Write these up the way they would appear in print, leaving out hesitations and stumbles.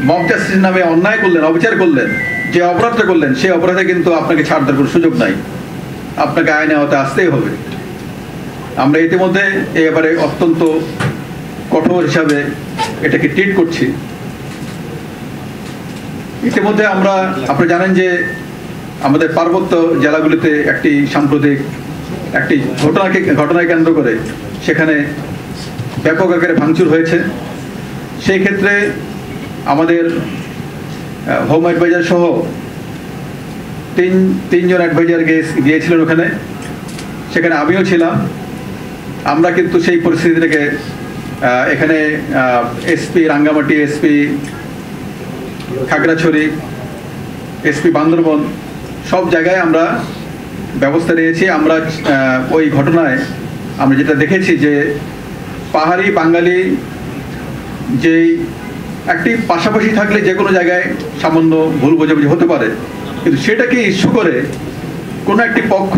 Mob justice নামে অন্যায় করলেন, অবিচার করলেন, যে অপরাধটা করলেন সেই অপরাধে কিন্তু আপনাকে ছাড় দেওয়ার কোনো সুযোগ নাই, আপনাকে আইনে আওতায় আসতেই হবে। আমরা ইতিমধ্যে এবারে অত্যন্ত কঠোর হিসাবে এটাকে ট্রিট করছি। ইতিমধ্যে আপনি জানেন যে আমাদের পার্বত্য জেলাগুলিতে একটি সাম্প্রতিক একটি ঘটনাকে কেন্দ্র করে সেখানে ব্যাপক আকারে ভাঙচুর হয়েছে। সেই ক্ষেত্রে আমাদের হোম অ্যাডভাইজার সহ তিনজন অ্যাডভাইজার গিয়েছিলেন ওখানে, সেখানে আমিও ছিলাম। আমরা কিন্তু সেই পরিস্থিতিটাকে এখানে SP Rangamati, SP Khagrachari, SP Bandarban সব জায়গায় আমরা ব্যবস্থা নিয়েছি। আমরা ওই ঘটনায় আমরা যেটা দেখেছি যে পাহাড়ি বাঙালি যেই একটি পাশাপাশি থাকলে যে কোনো জায়গায় সামান্য ভুল বোঝাবুঝি হতে পারে, কিন্তু সেটাকে ইস্যু করে কোনো একটি পক্ষ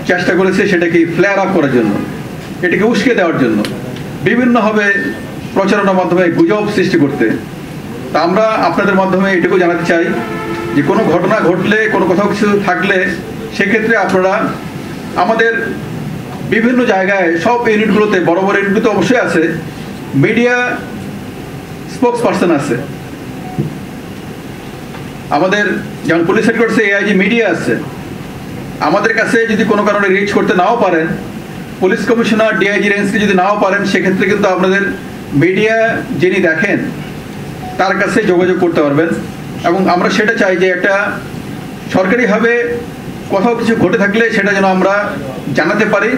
চেষ্টা করেছে সেটাকে ফ্লেয়ার আপ করার জন্য, এটাকে উস্কে দেওয়ার জন্য, বিভিন্নভাবে প্রচারণার মাধ্যমে গুজব সৃষ্টি করতে। তা আমরা আপনাদের মাধ্যমে এটুকু জানাতে চাই যে কোনো ঘটনা ঘটলে, কোনো কোথাও কিছু থাকলে সেক্ষেত্রে আপনারা আমাদের বিভিন্ন জায়গায় সব ইউনিটগুলোতে, বড় বড় ইউনিটগুলোতে অবশ্যই আছে মিডিয়া স্পোক্স পার্সন আছে। আমাদের যেমন পুলিশ হেডকোয়ার্টার্সে এআইজি মিডিয়া আছে। আমাদের কাছে যদি কোনো কারণে রিচ করতে নাও পারেন, পুলিশ কমিশনার ডিআইজি রেঞ্জকে যদি নাও পারেন, সেক্ষেত্রে কিন্তু আপনাদের মিডিয়া যিনি দেখেন তার কাছে যোগাযোগ করতে পারবেন। এবং আমরা সেটা চাই যে একটা সরকারিভাবে কোথাও কিছু ঘটে থাকলে সেটা যেন আমরা জানাতে পারি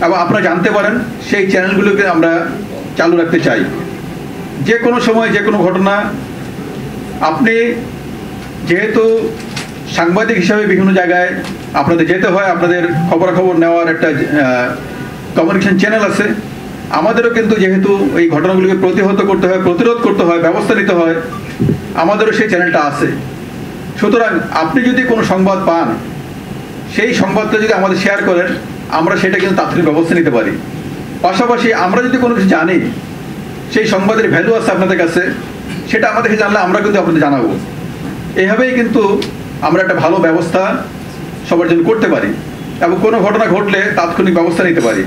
এবং আপনারা জানতে পারেন, সেই চ্যানেলগুলোকে আমরা চালু রাখতে চাই। যে কোনো সময় যে কোনো ঘটনা, আপনি যেহেতু সাংবাদিক হিসাবে বিভিন্ন জায়গায় আপনাদের যেতে হয়, আপনাদের খবরাখবর নেওয়ার একটা কমিউনিকেশন চ্যানেল আছে। আমাদেরও কিন্তু যেহেতু এই ঘটনাগুলিকে প্রতিহত করতে হয়, প্রতিরোধ করতে হয়, ব্যবস্থা নিতে হয়, আমাদেরও সেই চ্যানেলটা আছে। সুতরাং আপনি যদি কোনো সংবাদ পান, সেই সংবাদটা যদি আমাদের শেয়ার করেন, আমরা সেটা কিন্তু তাৎক্ষণিক ব্যবস্থা নিতে পারি। পাশাপাশি আমরা যদি কোনো কিছু জানি, সেই সংবাদের ভ্যালু আছে আপনাদের কাছে, সেটা আমাদেরকে জানলে আমরা কিন্তু আপনাদের জানাবো। এভাবেই কিন্তু আমরা একটা ভালো ব্যবস্থা সবার জন্য করতে পারি এবং কোনো ঘটনা ঘটলে তাৎক্ষণিক ব্যবস্থা নিতে পারি।